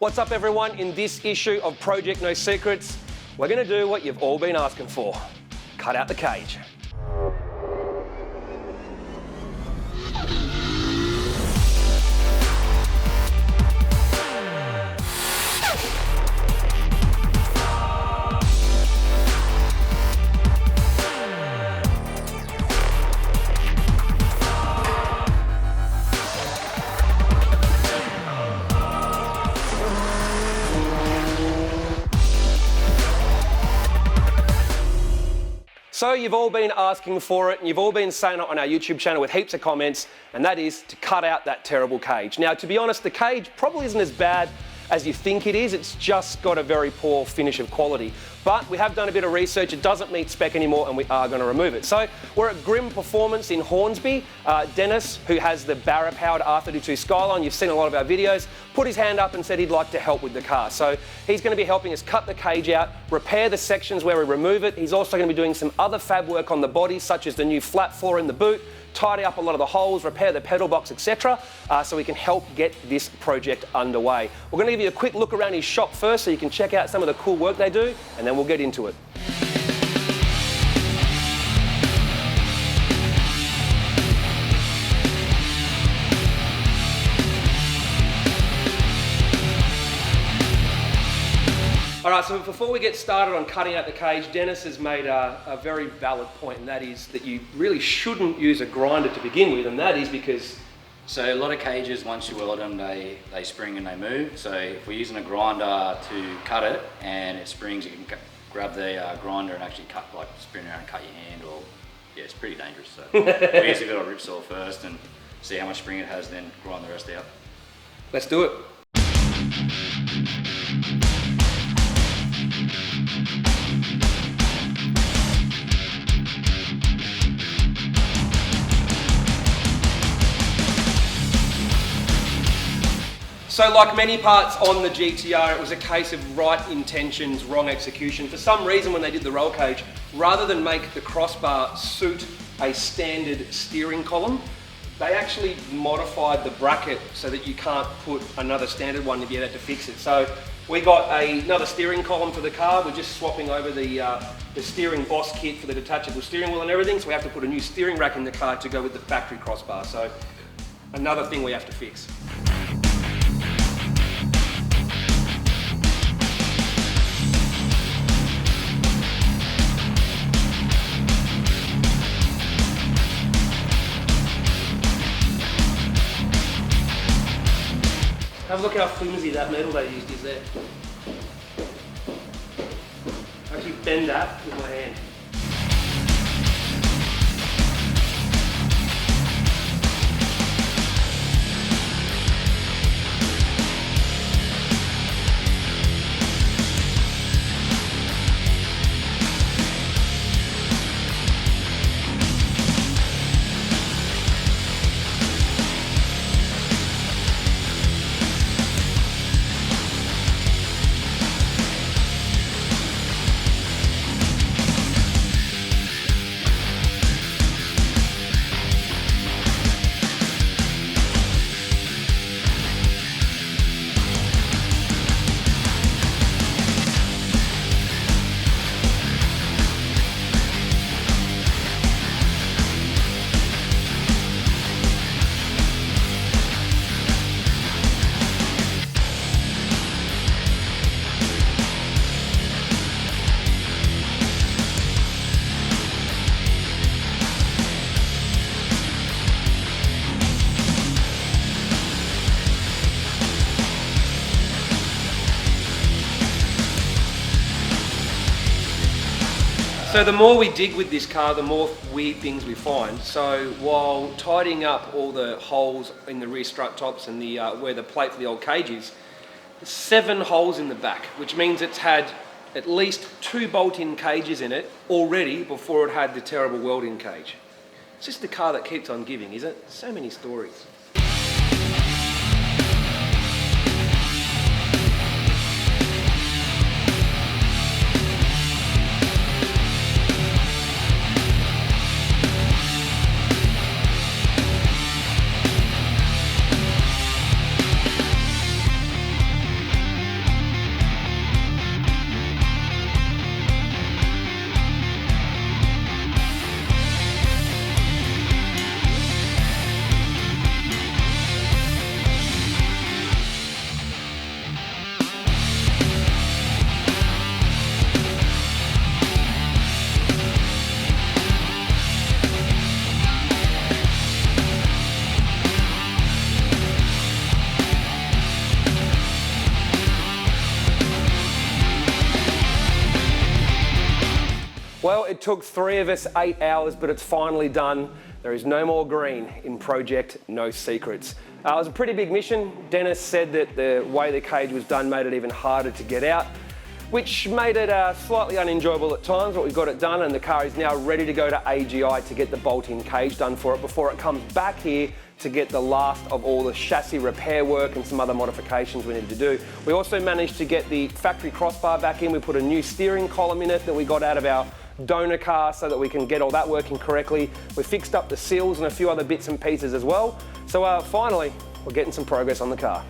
What's up everyone? In this issue of Project No Secrets, we're going to do what you've all been asking for. Cut out the cage. So you've all been asking for it, and you've all been saying it on our YouTube channel with heaps of comments, and that is to cut out that terrible cage. Now, to be honest, the cage probably isn't as bad as you think it is. It's just got a very poor finish of quality. But we have done a bit of research. It doesn't meet spec anymore, and we are going to remove it. So we're at Grim Performance in Hornsby. Dennis, who has the Barra-powered R33 Skyline, you've seen a lot of our videos, put his hand up and said he'd like to help with the car. So he's going to be helping us cut the cage out, repair the sections where we remove it. He's also going to be doing some other fab work on the body, such as the new flat floor in the boot, tidy up a lot of the holes, repair the pedal box, etc. So we can help get this project underway. We're going to give you a quick look around his shop first so you can check out some of the cool work they do, and then we'll get into it. All right, so before we get started on cutting out the cage, Dennis has made a very valid point, and that is that you really shouldn't use a grinder to begin with, and that is because... So a lot of cages, once you weld them, they spring and they move. So if we're using a grinder to cut it and it springs, you can grab the grinder and actually cut, like spin around and cut your hand, or yeah, it's pretty dangerous. So we usually got a rip saw first and see how much spring it has, then grind the rest out. Let's do it. So like many parts on the GTR, it was a case of right intentions, wrong execution. For some reason when they did the roll cage, rather than make the crossbar suit a standard steering column, they actually modified the bracket so that you can't put another standard one if you had to fix it. So we got another steering column for the car. We're just swapping over the steering boss kit for the detachable steering wheel and everything, so we have to put a new steering rack in the car to go with the factory crossbar. So another thing we have to fix. Have a look how flimsy that metal they used is there. I actually bend that with my hand. So the more we dig with this car, the more weird things we find. So while tidying up all the holes in the rear strut tops and the where the plate for the old cage is, there's 7 holes in the back, which means it's had at least 2 bolt-in cages in it already before it had the terrible weld-in cage. It's just the car that keeps on giving, is it? So many stories. Well, it took 3 of us 8 hours, but it's finally done. There is no more green in Project No Secrets. It was a pretty big mission. Dennis said that the way the cage was done made it even harder to get out, which made it slightly unenjoyable at times, but we've got it done and the car is now ready to go to AGI to get the bolt-in cage done for it before it comes back here to get the last of all the chassis repair work and some other modifications we need to do. We also managed to get the factory crossbar back in. We put a new steering column in it that we got out of our donor car so that we can get all that working correctly. We fixed up the seals and a few other bits and pieces as well. So finally, we're getting some progress on the car.